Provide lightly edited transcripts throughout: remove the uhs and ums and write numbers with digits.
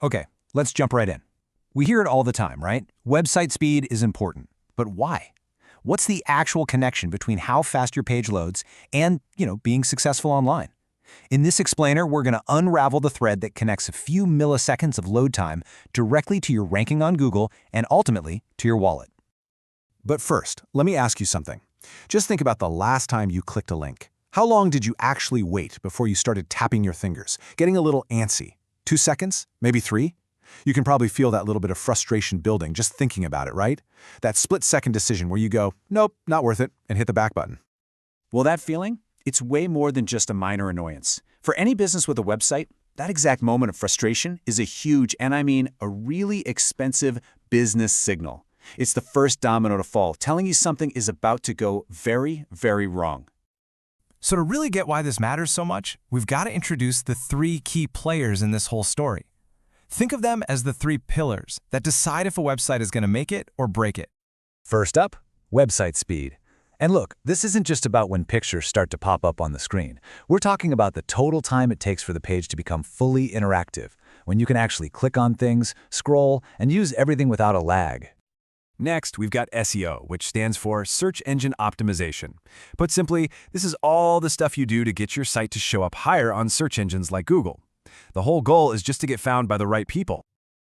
Okay, let's jump right in. We hear it all the time, right? Website speed is important. But why? What's the actual connection between how fast your page loads and, being successful online? In this explainer, we're going to unravel the thread that connects a few milliseconds of load time directly to your ranking on Google and ultimately to your wallet. But first, let me ask you something. Just think about the last time you clicked a link. How long did you actually wait before you started tapping your fingers, getting a little antsy? 2 seconds? Maybe 3? You can probably feel that little bit of frustration building just thinking about it, right? That split-second decision where you go, nope, not worth it, and hit the back button. Well, that feeling, it's way more than just a minor annoyance. For any business with a website, that exact moment of frustration is a huge, and I mean a really expensive business signal. It's the first domino to fall, telling you something is about to go very, very wrong. So to really get why this matters so much, we've got to introduce the 3 key players in this whole story. Think of them as the 3 pillars that decide if a website is going to make it or break it. First up, website speed. And look, this isn't just about when pictures start to pop up on the screen. We're talking about the total time it takes for the page to become fully interactive, when you can actually click on things, scroll, and use everything without a lag. Next, we've got SEO, which stands for Search Engine Optimization. Put simply, this is all the stuff you do to get your site to show up higher on search engines like Google. The whole goal is just to get found by the right people.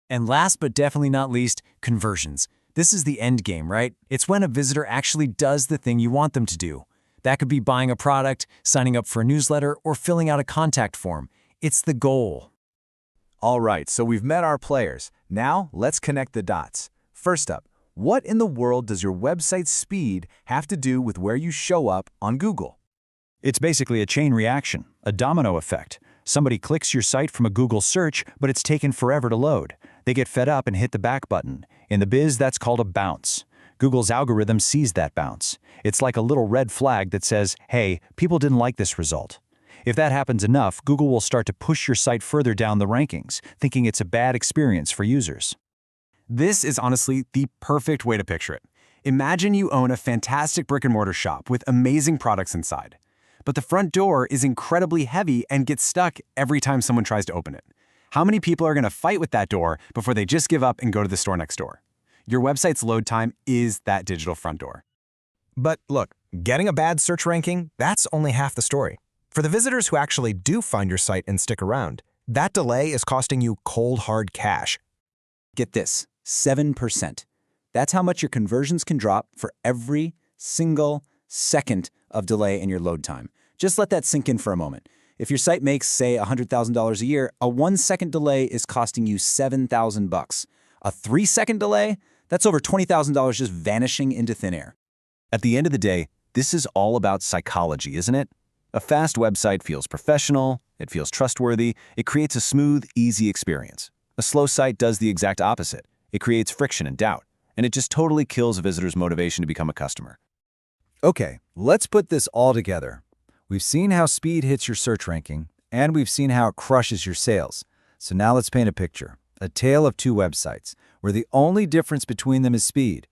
And last but definitely not least, conversions. This is the end game, right? It's when a visitor actually does the thing you want them to do. That could be buying a product, signing up for a newsletter, or filling out a contact form. It's the goal. All right, so we've met our players. Now, let's connect the dots. First up, what in the world does your website's speed have to do with where you show up on Google? It's basically a chain reaction, a domino effect. Somebody clicks your site from a Google search, but it's taken forever to load. They get fed up and hit the back button. In the biz, that's called a bounce. Google's algorithm sees that bounce. It's like a little red flag that says, hey, people didn't like this result. If that happens enough, Google will start to push your site further down the rankings, thinking it's a bad experience for users. This is honestly the perfect way to picture it. Imagine you own a fantastic brick-and-mortar shop with amazing products inside. But the front door is incredibly heavy and gets stuck every time someone tries to open it. How many people are going to fight with that door before they just give up and go to the store next door? Your website's load time is that digital front door. But look, getting a bad search ranking, that's only half the story. For the visitors who actually do find your site and stick around, that delay is costing you cold, hard cash. Get this, 7%. That's how much your conversions can drop for every single second of delay in your load time. Just let that sink in for a moment. If your site makes, say, $100,000 a year, a 1-second delay is costing you $7,000. A 3-second delay? That's over $20,000 just vanishing into thin air. At the end of the day, this is all about psychology, isn't it? A fast website feels professional, it feels trustworthy, it creates a smooth, easy experience. A slow site does the exact opposite. It creates friction and doubt, and it just totally kills a visitor's motivation to become a customer. Okay, let's put this all together. We've seen how speed hits your search ranking, and we've seen how it crushes your sales. So now let's paint a picture, a tale of 2 websites, where the only difference between them is speed.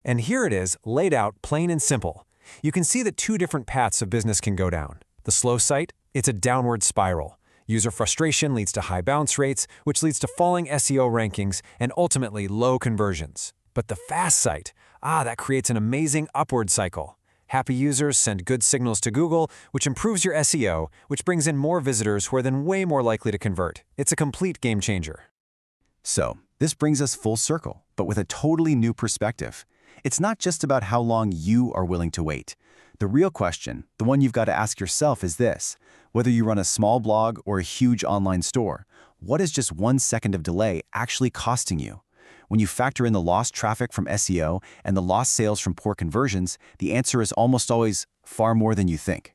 And here it is, laid out plain and simple. You can see that 2 different paths of business can go down. The slow site, it's a downward spiral. User frustration leads to high bounce rates, which leads to falling SEO rankings and ultimately low conversions. But the fast site, that creates an amazing upward cycle. Happy users send good signals to Google, which improves your SEO, which brings in more visitors who are then way more likely to convert. It's a complete game changer. So, this brings us full circle, but with a totally new perspective. It's not just about how long you are willing to wait. The real question, the one you've got to ask yourself, is this. Whether you run a small blog or a huge online store, what is just 1 second of delay actually costing you? When you factor in the lost traffic from SEO and the lost sales from poor conversions, the answer is almost always far more than you think.